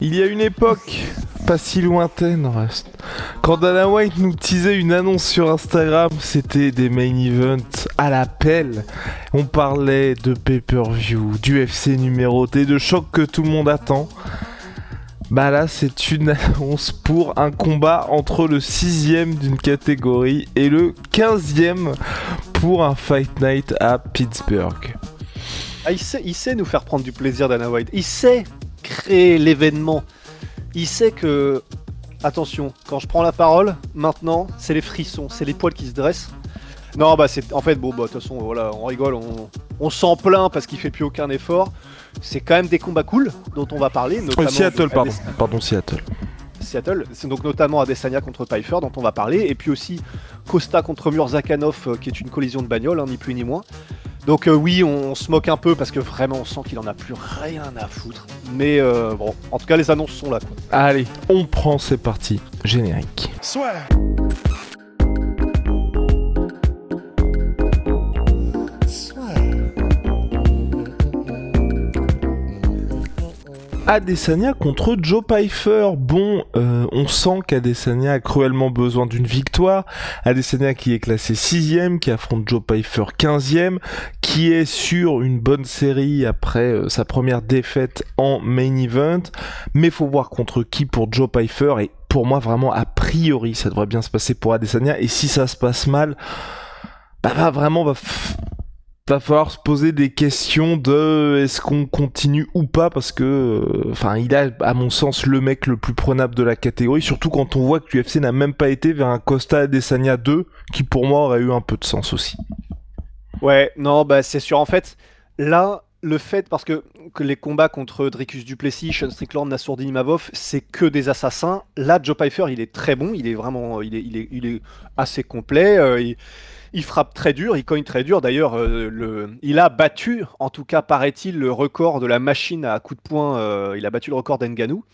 Il y a une époque, pas si lointaine, Rust, quand Dana White nous teasait une annonce sur Instagram, c'était des main events à l'appel. On parlait de pay-per-view, d'UFC numéroté, de choc que tout le monde attend. Bah là, c'est une annonce pour un combat entre le 6ème d'une catégorie et le 15ème pour un Fight Night à Pittsburgh. Ah, il sait nous faire prendre du plaisir, Dana White. Il sait créer l'événement. Il sait que... Attention, quand je prends la parole, maintenant, c'est les frissons, c'est les poils qui se dressent. Non, bah c'est... En fait, bon, bah de toute façon, voilà, on rigole, on s'en plaint parce qu'il fait plus aucun effort. C'est quand même des combats cool dont on va parler, notamment... Seattle, pardon, Seattle. Seattle, c'est donc notamment Adesanya contre Pfeiffer dont on va parler, et puis aussi Costa contre Murzakanov, qui est une collision de bagnole, hein, ni plus ni moins. Donc oui, on se moque un peu parce que vraiment on sent qu'il en a plus rien à foutre. Mais bon, en tout cas les annonces sont là, quoi. Allez, on prend, c'est parti. Générique. Soit. Adesanya contre Joe Pyfer. Bon, on sent qu'Adesanya a cruellement besoin d'une victoire. Adesanya qui est classé 6ème, qui affronte Joe Pyfer 15ème, qui est sur une bonne série après sa première défaite en main event. Mais faut voir contre qui pour Joe Pyfer. Et pour moi, vraiment, a priori, ça devrait bien se passer pour Adesanya. Et si ça se passe mal, bah va falloir se poser des questions de est-ce qu'on continue ou pas, parce que il a à mon sens le mec le plus prenable de la catégorie, surtout quand on voit que l'UFC n'a même pas été vers un Costa Adesanya 2 qui pour moi aurait eu un peu de sens aussi. Ouais, non, bah c'est sûr. En fait, là, le fait, parce que les combats contre Dricus du Plessis, Sean Strickland, Nassourdine Imavov, c'est que des assassins. Là, Joe Pyfer, il est très bon, il est vraiment, il est assez complet. Il frappe très dur, il cogne très dur. D'ailleurs, il a battu, en tout cas paraît-il, le record de la machine à coups de poing. Il a battu le record d'Ngannou.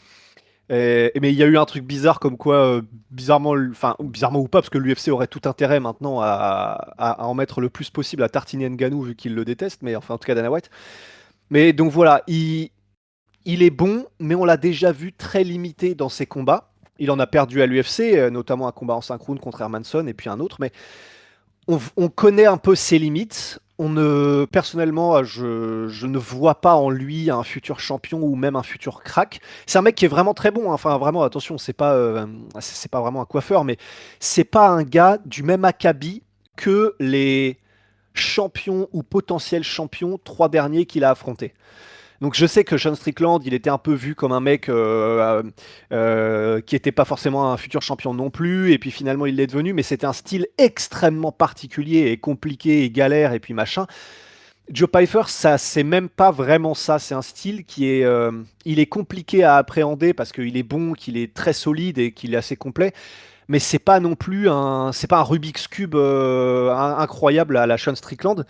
Mais il y a eu un truc bizarre comme quoi, bizarrement ou pas, parce que l'UFC aurait tout intérêt maintenant à en mettre le plus possible à tartiner Ngannou vu qu'il le déteste, mais enfin en tout cas Dana White. Mais donc voilà, il est bon, mais on l'a déjà vu très limité dans ses combats. Il en a perdu à l'UFC, notamment un combat en 5 rounds contre Hermansson et puis un autre, mais on connaît un peu ses limites. Personnellement, je ne vois pas en lui un futur champion ou même un futur crack. C'est un mec qui est vraiment très bon, hein. Enfin, vraiment, attention, c'est pas vraiment un coiffeur, mais c'est pas un gars du même acabit que les champions ou potentiels champions 3 derniers qu'il a affrontés. Donc je sais que Sean Strickland, il était un peu vu comme un mec qui n'était pas forcément un futur champion non plus, et puis finalement il l'est devenu, mais c'était un style extrêmement particulier et compliqué et galère et puis machin. Joe Pyfer, ça c'est même pas vraiment ça, c'est un style qui est, il est compliqué à appréhender parce qu'il est bon, qu'il est très solide et qu'il est assez complet, mais c'est pas non plus c'est pas un Rubik's Cube incroyable à la Sean Strickland.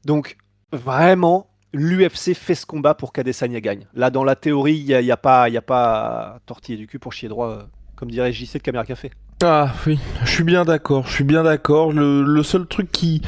Donc vraiment, l'UFC fait ce combat pour qu'Adesanya gagne. Là, dans la théorie, il y a pas à tortiller du cul pour chier droit, comme dirait JC de Caméra Café. Ah oui, je suis bien d'accord. Le seul truc qui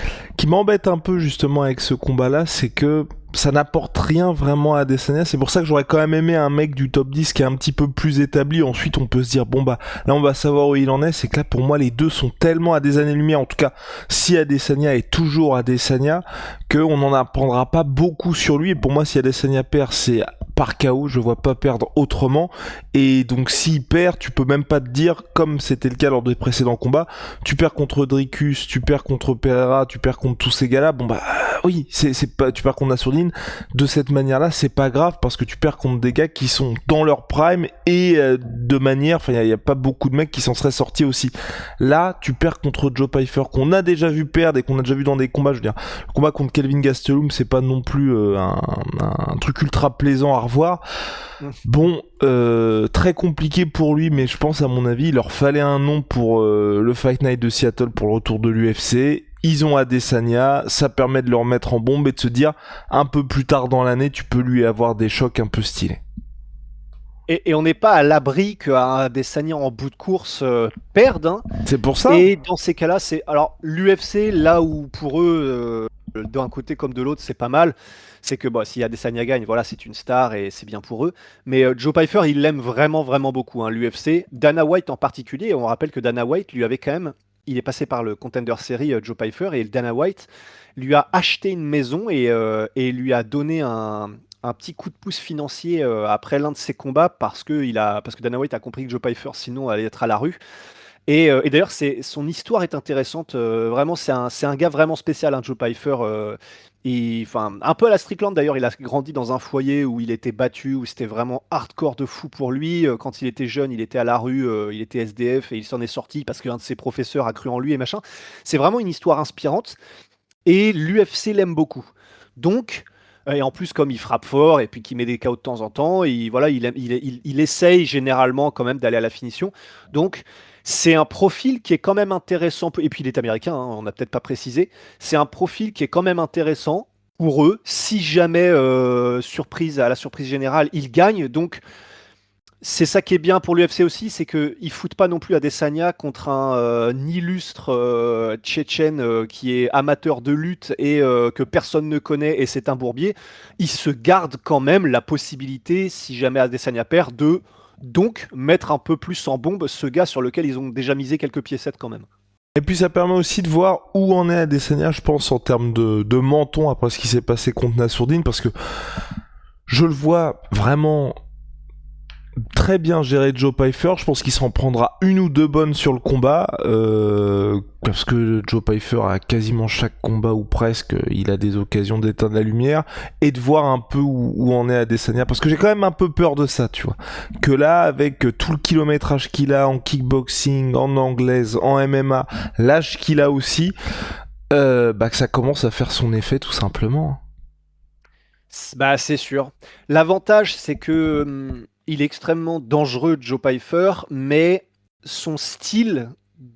m'embête un peu justement avec ce combat-là, c'est que ça n'apporte rien vraiment à Adesanya. C'est pour ça que j'aurais quand même aimé un mec du top 10 qui est un petit peu plus établi. Ensuite, on peut se dire, bon bah, là on va savoir où il en est. C'est que là, pour moi, les deux sont tellement à des années-lumière. En tout cas, si Adesanya est toujours Adesanya, qu'on n'en apprendra pas beaucoup sur lui. Et pour moi, si Adesanya perd, c'est par KO. Je vois pas perdre autrement. Et donc, s'il perd, tu peux même pas te dire, comme c'était le cas lors des précédents combats, tu perds contre Dricus, tu perds contre Pereira, tu perds contre tous ces gars-là. Bon bah, oui, c'est pas, tu perds contre Nassourdine. De cette manière-là, c'est pas grave parce que tu perds contre des gars qui sont dans leur prime et de manière, enfin, il y a pas beaucoup de mecs qui s'en seraient sortis aussi. Là, tu perds contre Joe Pyfer qu'on a déjà vu perdre et qu'on a déjà vu dans des combats. Je veux dire, le combat contre Kelvin Gastelum, c'est pas non plus un truc ultra plaisant à revoir. Bon, très compliqué pour lui, mais je pense à mon avis, il leur fallait un nom pour le Fight Night de Seattle pour le retour de l'UFC. Ils ont Adesanya, ça permet de leur mettre en bombe et de se dire, un peu plus tard dans l'année, tu peux lui avoir des chocs un peu stylés. Et on n'est pas à l'abri qu'un Adesanya en bout de course perde, hein. C'est pour ça. Et dans ces cas-là, c'est... Alors, l'UFC, là où pour eux, d'un côté comme de l'autre, c'est pas mal. C'est que bon, s'il y a Adesanya gagne, voilà, c'est une star et c'est bien pour eux. Mais Joe Pyfer, il l'aime vraiment, vraiment beaucoup, hein, l'UFC. Dana White en particulier, on rappelle que Dana White lui avait quand même, il est passé par le Contender Series, Joe Pyfer, et Dana White lui a acheté une maison et lui a donné un petit coup de pouce financier après l'un de ses combats parce que Dana White a compris que Joe Pyfer sinon allait être à la rue. Et d'ailleurs, son histoire est intéressante. Vraiment, c'est un gars vraiment spécial, hein, Joe Pyfer. Enfin, un peu à la Strickland d'ailleurs, il a grandi dans un foyer où il était battu, où c'était vraiment hardcore de fou pour lui. Quand il était jeune, il était à la rue, il était SDF et il s'en est sorti parce qu'un de ses professeurs a cru en lui et machin. C'est vraiment une histoire inspirante et l'UFC l'aime beaucoup. Donc, et en plus, comme il frappe fort et puis qu'il met des KO de temps en temps, voilà, il essaye généralement quand même d'aller à la finition. Donc, c'est un profil qui est quand même intéressant. Et puis, il est américain, hein, on n'a peut-être pas précisé. C'est un profil qui est quand même intéressant pour eux, si jamais, à la surprise générale, il gagne. Donc, c'est ça qui est bien pour l'UFC aussi, c'est qu'ils foutent pas non plus Adesanya contre un illustre Tchétchène qui est amateur de lutte et que personne ne connaît et c'est un bourbier. Ils se gardent quand même la possibilité, si jamais Adesanya perd, de donc mettre un peu plus en bombe ce gars sur lequel ils ont déjà misé quelques piécettes quand même. Et puis ça permet aussi de voir où en est Adesanya, je pense, en termes de menton après ce qui s'est passé contre Nassourdine, parce que je le vois vraiment très bien gérer Joe Pyfer. Je pense qu'il s'en prendra une ou deux bonnes sur le combat, parce que Joe Pyfer a quasiment chaque combat ou presque, il a des occasions d'éteindre la lumière et de voir un peu où en est Adesanya, parce que j'ai quand même un peu peur de ça, tu vois, que là avec tout le kilométrage qu'il a en kickboxing, en anglaise, en MMA, l'âge qu'il a aussi, que ça commence à faire son effet tout simplement. Bah, c'est sûr. L'avantage, c'est que il est extrêmement dangereux, Joe Pyfer, mais son style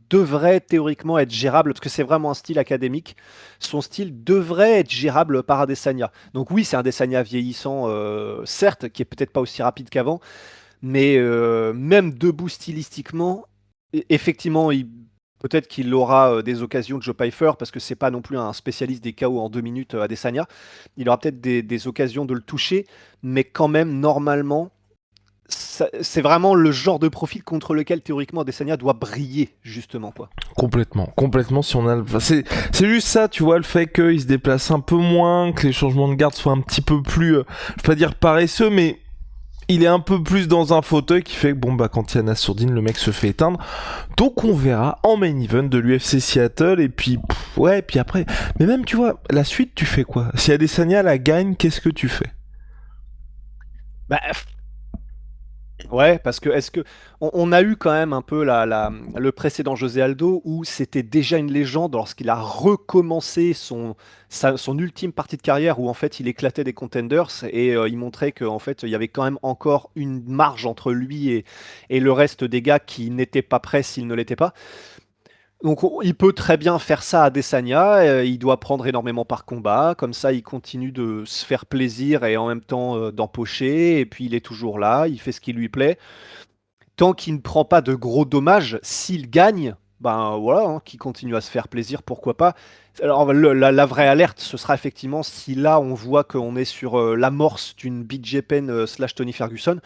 devrait théoriquement être gérable, parce que c'est vraiment un style académique. Son style devrait être gérable par Adesanya. Donc oui, c'est un Adesanya vieillissant, certes, qui est peut-être pas aussi rapide qu'avant, mais même debout stylistiquement, effectivement, peut-être qu'il aura des occasions de Joe Pyfer, parce que c'est pas non plus un spécialiste des KO en 2 minutes Adesanya. Il aura peut-être des occasions de le toucher, mais quand même, normalement, c'est vraiment le genre de profil contre lequel théoriquement Adesanya doit briller, justement, quoi. Complètement, si on a c'est juste ça, tu vois, le fait qu'il se déplace un peu moins, que les changements de garde soient un petit peu plus, je vais pas dire paresseux, mais il est un peu plus dans un fauteuil qui fait que quand il y a Nassourdine, le mec se fait éteindre. Donc on verra en main event de l'UFC Seattle, et puis puis après, mais même tu vois, la suite tu fais quoi? Si Adesanya la gagne, qu'est-ce que tu fais? Bah, ouais, parce que est-ce que on a eu quand même un peu le précédent José Aldo où c'était déjà une légende lorsqu'il a recommencé son ultime partie de carrière où en fait il éclatait des contenders et il montrait qu'en fait il y avait quand même encore une marge entre lui et le reste des gars qui n'étaient pas prêts s'ils ne l'étaient pas. Donc il peut très bien faire ça à Adesanya, il doit prendre énormément par combat, comme ça il continue de se faire plaisir et en même temps d'empocher, et puis il est toujours là, il fait ce qui lui plaît. Tant qu'il ne prend pas de gros dommages, s'il gagne, ben voilà, hein, qu'il continue à se faire plaisir, pourquoi pas. Alors la vraie alerte, ce sera effectivement si là on voit qu'on est sur l'amorce d'une BJ Penn slash Tony Ferguson.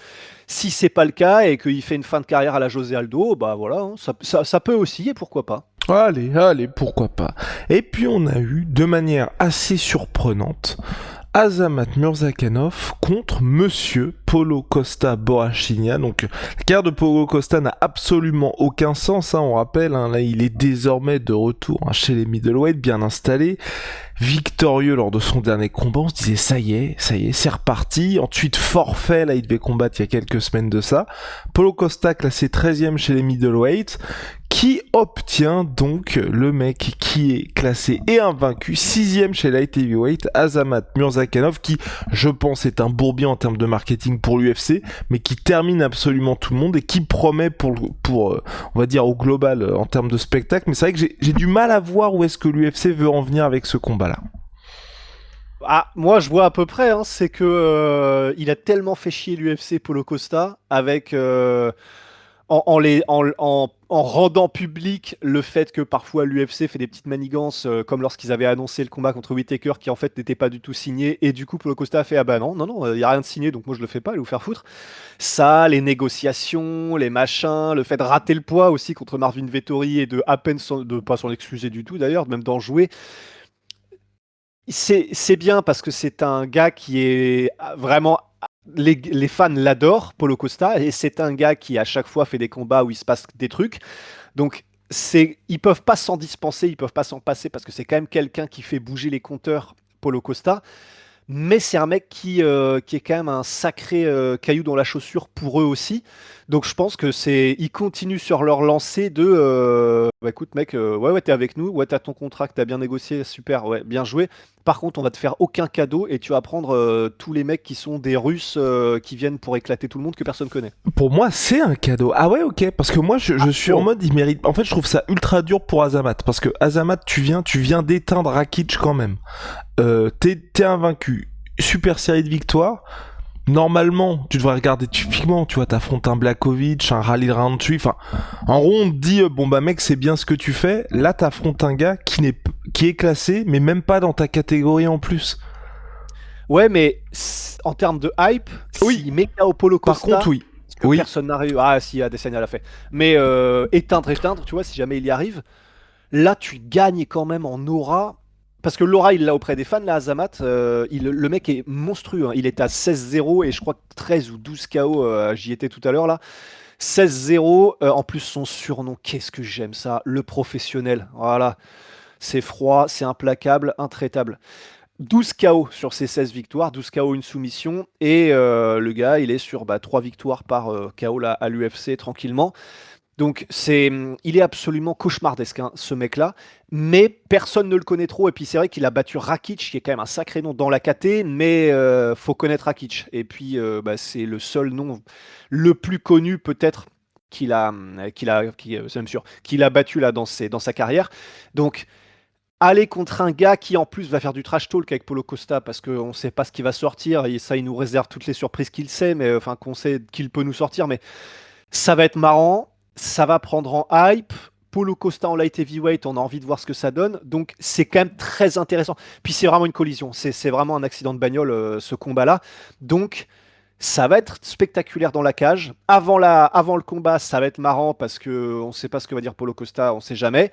Si c'est pas le cas et qu'il fait une fin de carrière à la José Aldo, bah voilà, hein, ça peut aussi et pourquoi pas. Allez, pourquoi pas. Et puis on a eu, de manière assez surprenante, Azamat Murzakanov contre Monsieur Paulo Costa Borrachinha. Donc la carrière de Paulo Costa n'a absolument aucun sens, hein, on rappelle, hein, là il est désormais de retour chez les middleweight, bien installé, victorieux lors de son dernier combat. On se disait ça y est, c'est reparti. Ensuite forfait, là il devait combattre il y a quelques semaines de ça. Paulo Costa classé 13e chez les middleweight, qui obtient donc le mec qui est classé et invaincu 6e chez Light Heavyweight, Azamat Murzakanov, qui je pense est un bourbier en termes de marketing pour l'UFC, mais qui termine absolument tout le monde et qui promet pour on va dire au global en termes de spectacle. Mais c'est vrai que j'ai du mal à voir où est-ce que l'UFC veut en venir avec ce combat-là. Ah, moi je vois à peu près, hein, c'est que il a tellement fait chier l'UFC Paulo Costa avec en rendant public le fait que parfois l'UFC fait des petites manigances, comme lorsqu'ils avaient annoncé le combat contre Whittaker qui en fait n'était pas du tout signé, et du coup Paulo Costa a fait ah bah non, non, non, il y a rien de signé donc moi je le fais pas, allez vous faire foutre. Ça, les négociations, les machins, le fait de rater le poids aussi contre Marvin Vettori et de à peine de pas s'en excuser du tout d'ailleurs, même d'en jouer. C'est bien parce que c'est un gars qui est vraiment. Les fans l'adorent, Paulo Costa, et c'est un gars qui à chaque fois fait des combats où il se passe des trucs. Donc ils peuvent pas s'en dispenser, ils peuvent pas s'en passer parce que c'est quand même quelqu'un qui fait bouger les compteurs, Paulo Costa. Mais c'est un mec qui est quand même un sacré caillou dans la chaussure pour eux aussi. Donc je pense que ils continuent sur leur lancée de bah écoute mec, ouais t'es avec nous, ouais t'as ton contrat que t'as bien négocié, super, ouais bien joué. Par contre on va te faire aucun cadeau et tu vas prendre tous les mecs qui sont des Russes qui viennent pour éclater tout le monde que personne connaît. Pour moi, c'est un cadeau. Ah ouais, ok. Parce que moi, je suis en mode, il mérite. En fait, je trouve ça ultra dur pour Azamat. Parce que Azamat, tu viens d'éteindre Rakic quand même. T'es invaincu. Super série de victoires. Normalement, tu devrais regarder typiquement, tu vois, t'affrontes un Blakovic, un Rally Roundtree, enfin, en gros, on te dit, bon bah mec, c'est bien ce que tu fais. Là, t'affrontes un gars qui est classé, mais même pas dans ta catégorie en plus. Ouais, mais en termes de hype, Oui. s'il met KO Paulo Costa, Par contre, oui. parce que personne n'a réussi. Ah si, Adesanya l'a fait. Mais éteindre, tu vois, si jamais il y arrive, là tu gagnes quand même en aura. Parce que l'aura, il l'a auprès des fans, là, Azamat. Le mec est monstrueux, hein. Il est à 16-0 et je crois que 13 ou 12 KO, j'y étais tout à l'heure là. 16-0, en plus son surnom, qu'est-ce que j'aime ça, le professionnel. Voilà, c'est froid, c'est implacable, intraitable. 12 KO sur ses 16 victoires, 12 KO, une soumission, et le gars, il est sur 3 victoires par KO là, à l'UFC tranquillement. Donc il est absolument cauchemardesque, hein, ce mec-là, mais personne ne le connaît trop. Et puis c'est vrai qu'il a battu Rakic, qui est quand même un sacré nom dans la KT, mais faut connaître Rakic. Et puis c'est le seul nom le plus connu peut-être c'est même sûr, qu'il a battu là dans sa carrière. Donc aller contre un gars qui en plus va faire du trash talk avec Paulo Costa parce qu'on ne sait pas ce qui va sortir et ça il nous réserve toutes les surprises qu'il sait, mais enfin qu'on sait qu'il peut nous sortir, mais ça va être marrant, ça va prendre en hype. Paulo Costa en light heavyweight, on a envie de voir ce que ça donne. Donc c'est quand même très intéressant. Puis c'est vraiment une collision, c'est vraiment un accident de bagnole ce combat-là. Donc ça va être spectaculaire dans la cage. Avant le combat, ça va être marrant parce que on ne sait pas ce que va dire Paulo Costa, on ne sait jamais.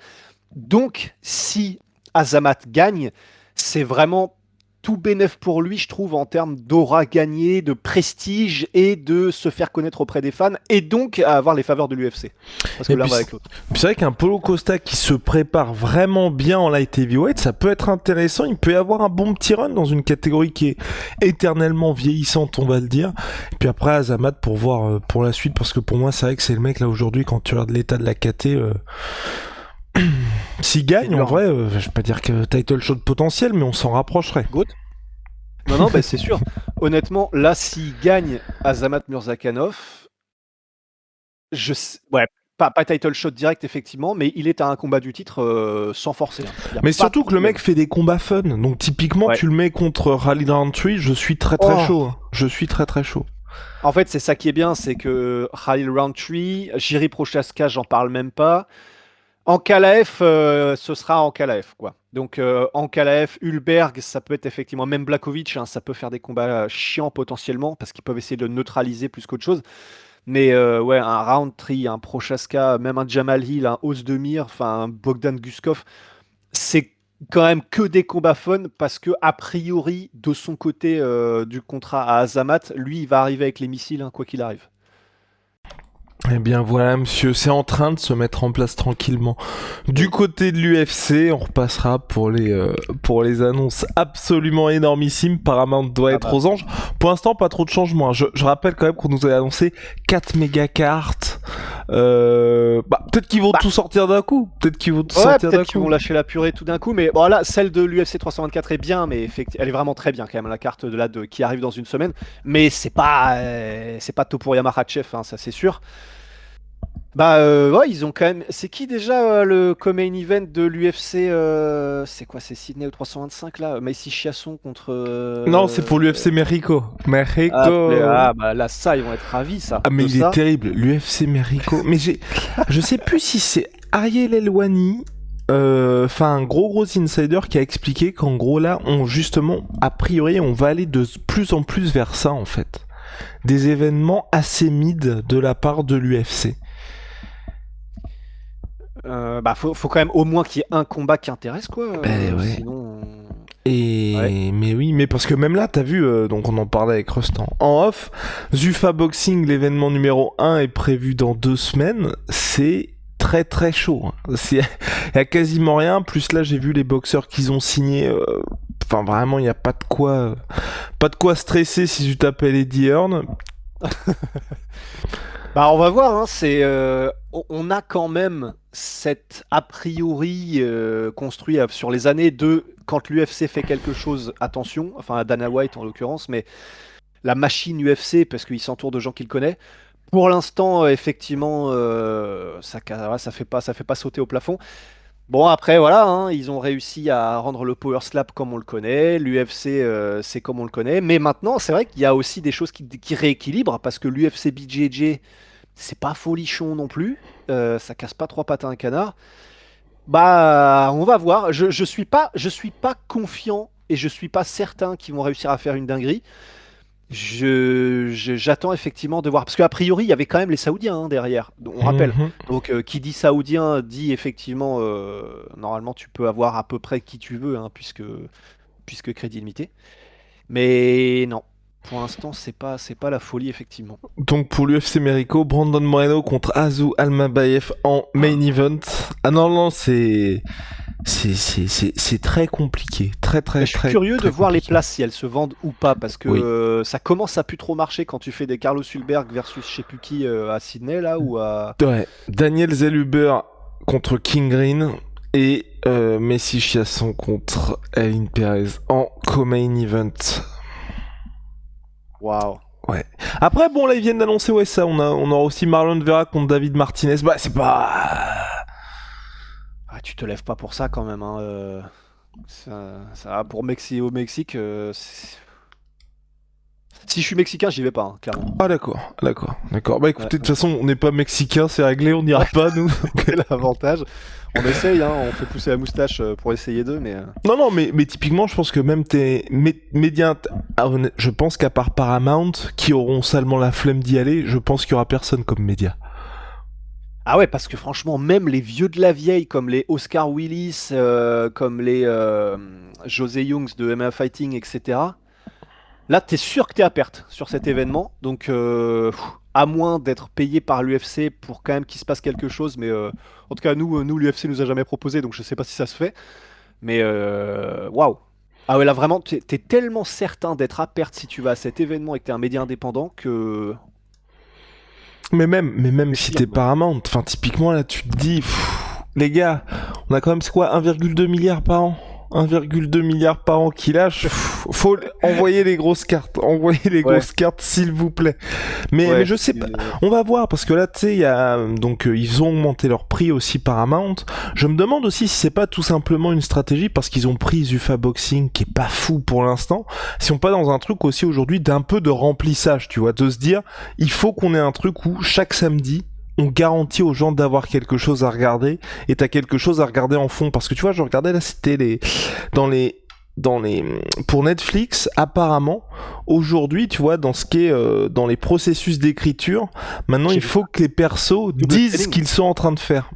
Donc si Azamat gagne, c'est vraiment tout bénef pour lui, je trouve, en termes d'aura gagnée, de prestige et de se faire connaître auprès des fans et donc à avoir les faveurs de l'UFC. Parce que l'un va avec l'autre. C'est vrai qu'un Paulo Costa qui se prépare vraiment bien en light heavyweight, ça peut être intéressant. Il peut y avoir un bon petit run dans une catégorie qui est éternellement vieillissante, on va le dire. Et puis après, Azamat pour voir pour la suite, parce que pour moi, c'est vrai que c'est le mec là aujourd'hui, quand tu regardes l'état de la KT. S'il gagne, en vrai, je vais pas dire que title shot potentiel, mais on s'en rapprocherait. Goat. Non, c'est sûr. Honnêtement, là, s'il gagne Azamat Murzakanov, ouais, pas title shot direct, effectivement, mais il est à un combat du titre sans forcer. Hein. Mais surtout que le mec fait des combats fun. Donc typiquement, tu le mets contre Rally Roundtree, je suis très chaud. Hein. Je suis très chaud. En fait, c'est ça qui est bien, c'est que Rally Roundtree, Jiri Prochaska, j'en parle même pas. En Kalaev, ce sera en Kalaev, quoi. Donc en Kalaev, Hulberg, ça peut être effectivement, même Blakovic, hein, ça peut faire des combats chiants potentiellement, parce qu'ils peuvent essayer de le neutraliser plus qu'autre chose. Mais ouais, un Roundtree, un Prochaska, même un Jamal Hill, un Ozdemir, enfin un Bogdan Guskov, c'est quand même que des combats fun, parce que a priori, de son côté du contrat à Azamat, lui, il va arriver avec les missiles, hein, quoi qu'il arrive. Eh bien voilà monsieur, c'est en train de se mettre en place tranquillement. Du côté de l'UFC, on repassera pour les annonces absolument énormissimes. Paramount doit être aux anges. Pour l'instant, pas trop de changements. Je rappelle quand même qu'on nous a annoncé 4 méga cartes. Peut-être qu'ils vont tout sortir d'un coup. Peut-être qu'ils vont lâcher la purée tout d'un coup. Mais bon, là, celle de l'UFC 324 est bien, mais elle est vraiment très bien quand même, la carte qui arrive dans une semaine. Mais c'est pas Topuria Makhachev, hein, ça c'est sûr. Ouais, ils ont quand même. C'est qui déjà le co-main event de l'UFC c'est quoi? C'est Sydney au 325 là? Macy Chiasson contre. Non, c'est pour l'UFC Mexico. Mexico. Bah là, ça, ils vont être ravis, ça. Ah mais De il est ça. terrible, l'UFC Mexico. Mais je sais plus si c'est Ariel Elwani, enfin un gros insider qui a expliqué qu'en gros là, justement, a priori, on va aller de plus en plus vers ça en fait. Des événements assez mid de la part de l'UFC. Faut quand même au moins qu'il y ait un combat qui intéresse, quoi. Ben ouais. Sinon. Ouais. Et mais oui, mais parce que même là, t'as vu, donc on en parlait avec Rustan. En off, Zuffa Boxing, l'événement numéro 1 est prévu dans 2 semaines. C'est très chaud. Hein. Il y a quasiment rien. Plus là, j'ai vu les boxeurs qu'ils ont signés. Enfin, vraiment, il n'y a pas de quoi stresser si tu t'appelles Eddie Hearn. On va voir, hein, on a quand même cette a priori construit sur les années de quand l'UFC fait quelque chose, attention, enfin à Dana White en l'occurrence, mais la machine UFC parce qu'il s'entoure de gens qu'il connaît. Pour l'instant, effectivement, ça fait pas sauter au plafond. Bon, après, voilà, hein, ils ont réussi à rendre le Power Slap comme on le connaît, l'UFC, c'est comme on le connaît, mais maintenant, c'est vrai qu'il y a aussi des choses qui rééquilibrent, parce que l'UFC BJJ, c'est pas folichon non plus, ça casse pas trois pattes à un canard. On va voir, je suis pas confiant, et je suis pas certain qu'ils vont réussir à faire une dinguerie. J'attends effectivement de voir. Parce qu'a priori, il y avait quand même les Saoudiens derrière. On rappelle. Mhm. Donc, qui dit Saoudien dit effectivement, normalement, tu peux avoir à peu près qui tu veux, hein, puisque crédit limité. Mais non, pour l'instant, c'est pas la folie, effectivement. Donc pour l'UFC Mexico, Brandon Moreno contre Azu Almabayev en main event. Ah non, c'est très compliqué. Mais je suis curieux de très voir les compliqué. places si elles se vendent ou pas, parce que Oui. ça commence à plus trop marcher quand tu fais des Carlos Hulberg versus je sais plus qui à Sydney, là, ou à. Ouais. Daniel Zellhuber contre King Green et Messi Chiasson contre Aline Perez en co-main event. Waouh. Ouais. Après, bon, là, ils viennent d'annoncer, ouais, ça. On aura aussi Marlon Vera contre David Martinez. Bah, c'est pas. Ah, tu te lèves pas pour ça quand même, hein. Pour au Mexique, si je suis mexicain, j'y vais pas, hein, clairement. Ah, d'accord. Bah, Ouais, écoutez, de toute façon, on n'est pas mexicain, c'est réglé, on n'ira ouais, pas, nous. c'est l'avantage. On essaye, hein, on fait pousser la moustache pour essayer d'eux, mais. Non, mais typiquement, je pense que même tes médias, je pense qu'à part Paramount, qui auront salement la flemme d'y aller, je pense qu'il y aura personne comme média. Ah ouais, parce que franchement, même les vieux de la vieille, comme les Oscar Willis, comme les José Youngs de MMA Fighting, etc. Là, t'es sûr que t'es à perte sur cet événement. Donc, à moins d'être payé par l'UFC pour quand même qu'il se passe quelque chose. Mais en tout cas, nous l'UFC nous a jamais proposé, donc je sais pas si ça se fait. Mais waouh! Ah ouais, là vraiment, t'es tellement certain d'être à perte si tu vas à cet événement et que t'es un média indépendant que Mais même si t'es réfléchir, quoi. Paramount, enfin, typiquement, là, tu te dis, les gars, on a quand même, c'est quoi, 1,2 milliard par an? 1,2 milliard par an qui lâche, faut envoyer les grosses cartes, Ouais, s'il vous plaît. Mais ouais. je sais pas, on va voir parce que là, tu sais, il y a donc ils ont augmenté leur prix aussi Paramount. Je me demande aussi si c'est pas tout simplement une stratégie parce qu'ils ont pris Zuffa Boxing qui est pas fou pour l'instant. Si on pas dans un truc aussi aujourd'hui d'un peu de remplissage, tu vois, de se dire, il faut qu'on ait un truc où chaque samedi on garantit aux gens d'avoir quelque chose à regarder et t'as quelque chose à regarder en fond parce que tu vois je regardais là c'était dans les dans les pour Netflix apparemment aujourd'hui tu vois dans ce qui est dans les processus d'écriture maintenant J'ai il vu faut ça. que les persos Double disent ce screening. qu'ils sont en train de faire.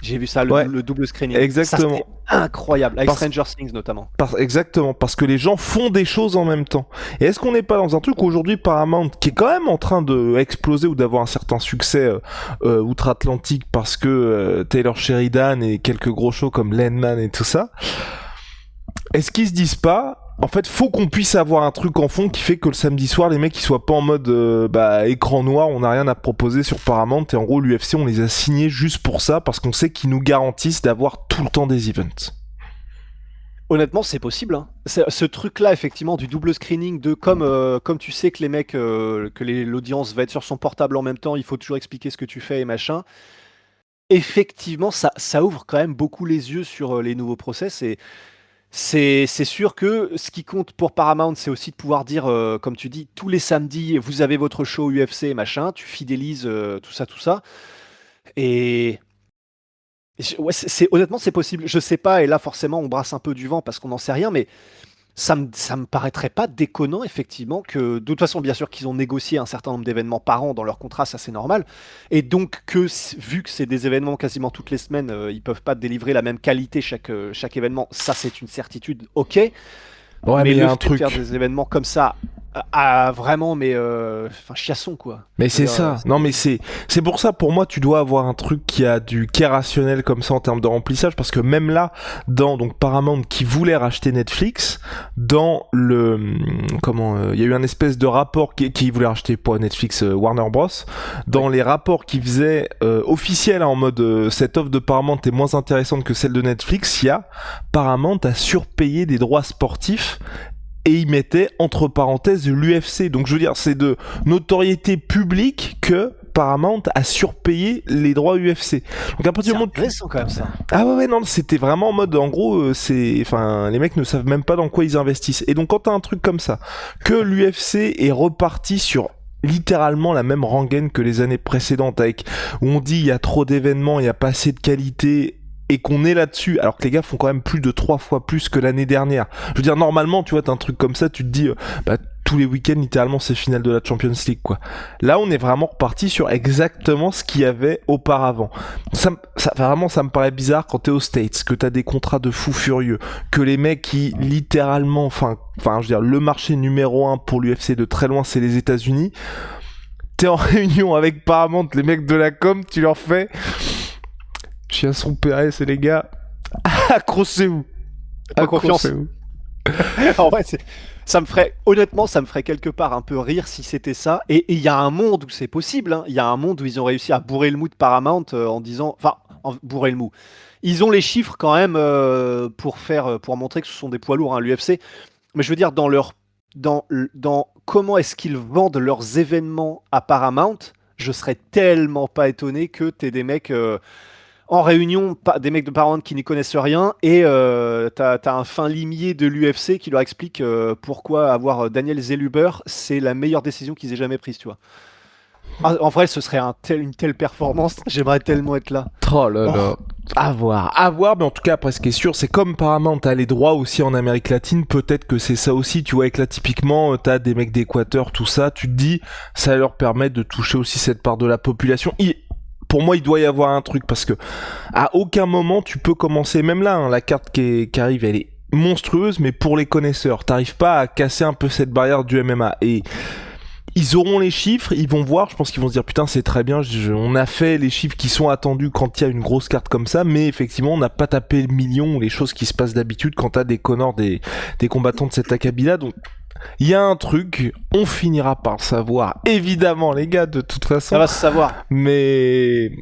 J'ai vu ça, Ouais, le double screening. Ça, exactement. c'était incroyable. Avec Parce Stranger Things, notamment. Exactement, parce que les gens font des choses en même temps. Et est-ce qu'on n'est pas dans un truc aujourd'hui Paramount qui est quand même en train de exploser ou d'avoir un certain succès outre-Atlantique parce que Taylor Sheridan et quelques gros shows comme Landman et tout ça. Est-ce qu'ils se disent pas en fait, faut qu'on puisse avoir un truc en fond qui fait que le samedi soir, les mecs ils soient pas en mode écran noir, on n'a rien à proposer sur Paramount et en gros l'UFC on les a signés juste pour ça parce qu'on sait qu'ils nous garantissent d'avoir tout le temps des events. Honnêtement, c'est possible, hein. Ce truc-là, effectivement, du double screening, comme tu sais que les mecs, l'audience va être sur son portable en même temps, il faut toujours expliquer ce que tu fais et machin. Effectivement, ça ouvre quand même beaucoup les yeux sur les nouveaux process. Et c'est sûr que ce qui compte pour Paramount, c'est aussi de pouvoir dire, comme tu dis, tous les samedis, vous avez votre show UFC, machin, tu fidélises tout ça, tout ça. Et ouais, honnêtement, c'est possible. Je sais pas, et là, forcément, on brasse un peu du vent parce qu'on n'en sait rien, mais ça me paraîtrait pas déconnant, effectivement, que de toute façon, bien sûr, qu'ils ont négocié un certain nombre d'événements par an dans leur contrat, ça c'est normal. Et donc, vu que c'est des événements quasiment toutes les semaines, ils peuvent pas délivrer la même qualité chaque événement, ça c'est une certitude, ok. Ouais, mais Mais il y le a un fait de truc. faire des événements comme ça, vraiment, mais enfin, chiasson, quoi. Mais Je veux c'est dire, ça. Non, mais c'est pour ça, pour moi, tu dois avoir un truc qui est rationnel comme ça en termes de remplissage, parce que même là, dans donc Paramount qui voulait racheter Netflix, dans il y a eu un espèce de rapport qui voulait racheter pour Netflix Warner Bros. Dans ouais. les rapports qui faisaient officiels, hein, en mode cette offre de Paramount est moins intéressante que celle de Netflix, il y a Paramount a surpayé des droits sportifs et il mettait entre parenthèses l'UFC. Donc je veux dire, c'est de notoriété publique que Paramount a surpayé les droits UFC. Donc à partir C'est du moment où intéressant quand même ça. ah ouais, ouais, non, c'était vraiment en mode, en gros, les mecs ne savent même pas dans quoi ils investissent. Et donc quand t'as un truc comme ça, que l'UFC est reparti sur littéralement la même rengaine que les années précédentes, avec où on dit il y a trop d'événements, il y a pas assez de qualité, et qu'on est là-dessus, alors que les gars font quand même plus de 3 fois plus que l'année dernière. Je veux dire, normalement, tu vois, t'as un truc comme ça, tu te dis, bah, tous les week-ends, littéralement, c'est finale de la Champions League, quoi. Là, on est vraiment reparti sur exactement ce qu'il y avait auparavant. Vraiment, ça me paraît bizarre quand t'es aux States, que t'as des contrats de fous furieux, que les mecs qui, littéralement, je veux dire, le marché numéro 1 pour l'UFC de très loin, c'est les États-Unis. T'es en réunion avec Paramount, les mecs de la com, tu leur fais Chiasson Pérez et les gars, accrochez-vous. Pas confiance. Accrochez-vous. En vrai, honnêtement, ça me ferait quelque part un peu rire si c'était ça. Et il y a un monde où c'est possible, hein. Il y a un monde où ils ont réussi à bourrer le mou de Paramount en disant, enfin, bourrer le mou. Ils ont les chiffres quand même pour montrer que ce sont des poids lourds, hein, l'UFC. Mais je veux dire, dans comment est-ce qu'ils vendent leurs événements à Paramount, je serais tellement pas étonné que t'aies des mecs en réunion, des mecs de Paramount qui n'y connaissent rien, et t'as un fin limier de l'UFC qui leur explique pourquoi avoir Daniel Zellhuber, c'est la meilleure décision qu'ils aient jamais prise, tu vois. Ah, en vrai, ce serait une telle performance, j'aimerais tellement être là. Oh là Oh, là. À voir, mais en tout cas, après, ce qui est sûr, c'est comme Paramount a les droits aussi en Amérique latine, peut-être que c'est ça aussi, tu vois, avec là, typiquement, t'as des mecs d'Équateur, tout ça, tu te dis, ça leur permet de toucher aussi cette part de la population. Pour moi, il doit y avoir un truc, parce que à aucun moment, tu peux commencer, même là, hein, la carte qui arrive, elle est monstrueuse, mais pour les connaisseurs, t'arrives pas à casser un peu cette barrière du MMA. Et ils auront les chiffres, ils vont voir, je pense qu'ils vont se dire putain c'est très bien, on a fait les chiffres qui sont attendus quand il y a une grosse carte comme ça, mais effectivement on n'a pas tapé le million ou les choses qui se passent d'habitude quand t'as des Connors, des combattants de cet acabit-là, donc il y a un truc, on finira par le savoir, évidemment les gars de toute façon, ça va se savoir. mais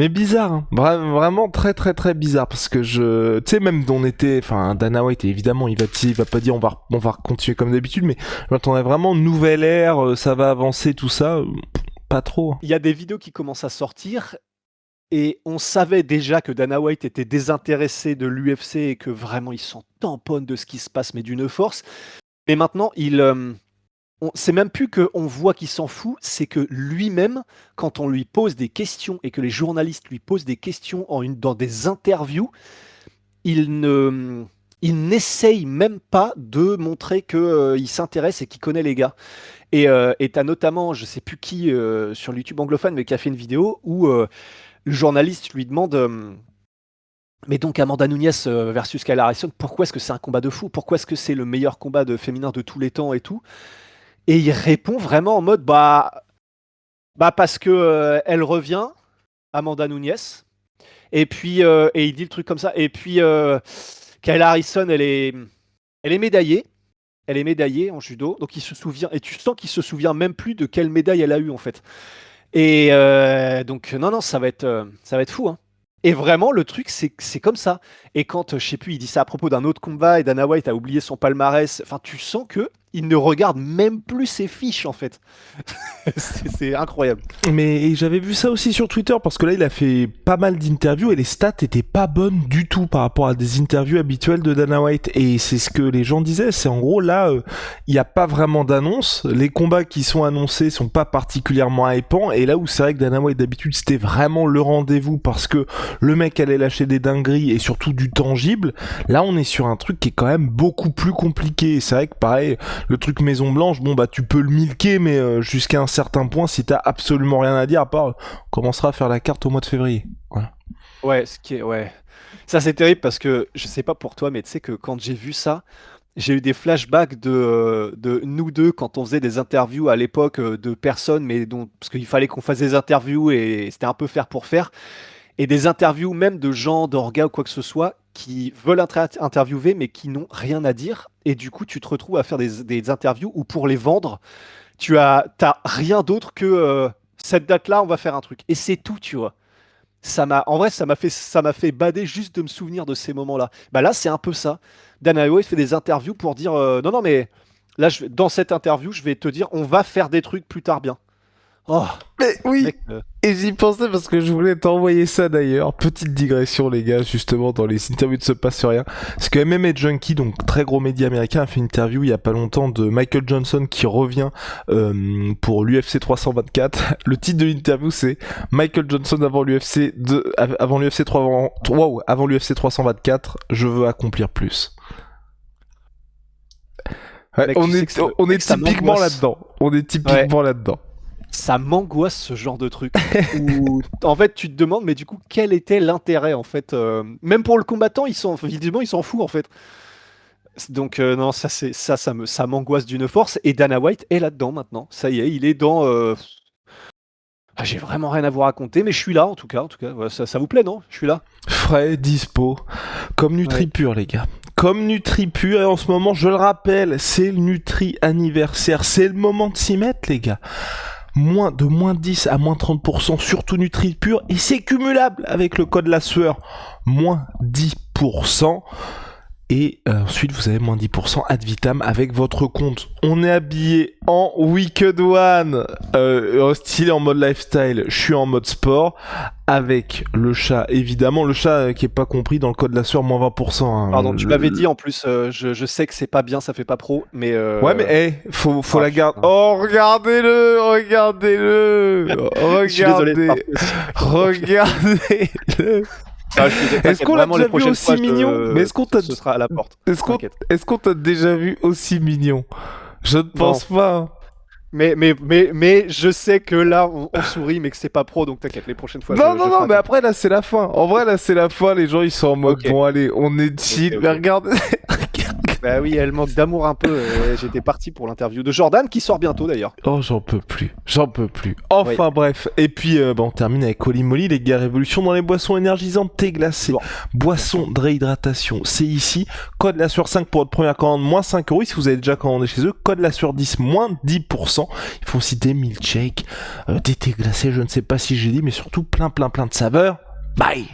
bizarre, hein. Vraiment très très très bizarre parce que tu sais même Dana White évidemment il va pas dire on va continuer comme d'habitude, mais je m'attendais vraiment nouvelle ère, ça va avancer tout ça, pas trop. Il y a des vidéos qui commencent à sortir, et on savait déjà que Dana White était désintéressé de l'UFC et que vraiment il s'en tamponne de ce qui se passe, mais d'une force. Mais maintenant, c'est même plus qu'on voit qu'il s'en fout, c'est que lui-même, quand on lui pose des questions et que les journalistes lui posent des questions dans des interviews, il ne, il n'essaye même pas de montrer qu'il s'intéresse et qu'il connaît les gars. Et t'as notamment, je sais plus qui sur YouTube anglophone, mais qui a fait une vidéo où le journaliste lui demande mais donc Amanda Nunes versus Kayla Harrison, pourquoi est-ce que c'est un combat de fou? Pourquoi est-ce que c'est le meilleur combat de féminin de tous les temps et tout? Et il répond vraiment en mode bah parce que elle revient, Amanda Nunes, et puis et il dit le truc comme ça. Et puis Kayla Harrison, elle est médaillée. Elle est médaillée en judo, donc il se souvient, et tu sens qu'il se souvient même plus de quelle médaille elle a eu en fait. Et donc non, ça va être fou, hein. Et vraiment, le truc, c'est comme ça. Et quand, je sais plus, il dit ça à propos d'un autre combat et Dana White a oublié son palmarès, enfin, tu sens que il ne regarde même plus ses fiches, en fait. C'est incroyable. Mais j'avais vu ça aussi sur Twitter parce que là il a fait pas mal d'interviews et les stats étaient pas bonnes du tout par rapport à des interviews habituelles de Dana White et c'est ce que les gens disaient, c'est en gros là il n'y a pas vraiment d'annonce, les combats qui sont annoncés sont pas particulièrement hypants et là où c'est vrai que Dana White d'habitude c'était vraiment le rendez-vous parce que le mec allait lâcher des dingueries et surtout du tangible, là on est sur un truc qui est quand même beaucoup plus compliqué, c'est vrai que pareil le truc Maison Blanche, bon bah tu peux le milquer mais jusqu'à un certain point si t'as absolument rien à dire à part on commencera à faire la carte au mois de février. Voilà. Ouais, ce qui est ouais. Ça, c'est terrible parce que je sais pas pour toi, mais tu sais que quand j'ai vu ça, j'ai eu des flashbacks de nous deux quand on faisait des interviews à l'époque, de personnes, mais dont parce qu'il fallait qu'on fasse des interviews et c'était un peu faire pour faire et des interviews même de gens d'orgas ou quoi que ce soit qui veulent interviewer mais qui n'ont rien à dire et du coup, tu te retrouves à faire des interviews où pour les vendre, t'as rien d'autre que, cette date-là, on va faire un truc et c'est tout, tu vois? En vrai, ça m'a fait bader juste de me souvenir de ces moments-là. Bah là, c'est un peu ça. Dana White fait des interviews pour dire non, non, mais là, dans cette interview, je vais te dire, on va faire des trucs plus tard bien. Oh, Mais oui, mec, et j'y pensais parce que je voulais t'envoyer ça d'ailleurs. Petite digression les gars, justement dans les interviews de Se Passe Rien. Parce que MMA Junkie, donc très gros média américain, a fait une interview il y a pas longtemps de Michael Johnson qui revient pour l'UFC 324. Le titre de l'interview c'est Michael Johnson avant l'UFC avant l'UFC 3 avant l'UFC 324, je veux accomplir plus. Ouais, mec, tu sais que on est ça typiquement m'angoisse. là-dedans. On est typiquement là-dedans. Ça m'angoisse ce genre de truc. Où, en fait, tu te demandes, mais du coup, quel était l'intérêt en fait même pour le combattant, visiblement, il s'en fout en fait. Donc non, ça m'angoisse d'une force. Et Dana White est là-dedans maintenant. Ça y est, il est dans. J'ai vraiment rien à vous raconter, mais je suis là en tout cas. Voilà, ça vous plaît, non? Je suis là. Frais, dispo, comme Ouais. NutriPure les gars. Comme NutriPure et en ce moment, je le rappelle, c'est le Nutri anniversaire, c'est le moment de s'y mettre les gars. Moins 10 à moins 30% sur tout NutriPure et c'est cumulable avec le code la sueur. Moins 10%. Et ensuite, vous avez moins 10% ad vitam avec votre compte. On est habillé en Wicked One, stylé en mode lifestyle. Je suis en mode sport avec le chat, évidemment. Le chat qui est pas compris dans le code la sueur, moins 20%. Hein. Pardon, tu m'avais dit en plus, je sais que c'est pas bien, ça fait pas pro, mais Ouais, mais faut ah, la garder. putain. Oh, regardez-le. Je suis désolé de Regardez. Regardez-le. Ah, je suis dé Est-ce t'inquiète, qu'on l'a vraiment les déjà vu prochaines aussi fois, mignon? Mais est-ce qu'on t'a ce sera à la porte. T'inquiète. est-ce qu'on t'a déjà vu aussi mignon? Je ne Non, pense pas. mais je sais que là, on sourit, mais que c'est pas pro, donc t'inquiète, les prochaines fois, Non, je non, ferai non, mais attention. après là c'est la fin. En vrai là c'est la fin, les gens ils sont en mode OK, bon allez, on est chill, OK, mais OK. regardez. Bah oui, elle manque d'amour un peu, j'étais parti pour l'interview de Jordan, qui sort bientôt d'ailleurs. Oh j'en peux plus, j'en peux plus. Oui, Enfin bref, et puis on termine avec Holy Moly, les gars, révolution dans les boissons énergisantes, thé glacé, bon, boissons de réhydratation, c'est ici. Code la sueur 5 pour votre première commande, moins 5€ si vous avez déjà commandé chez eux. Code la sueur 10, moins 10%. Ils font aussi des milkshakes, des thés glacés, je ne sais pas si j'ai dit, mais surtout plein de saveurs. Bye.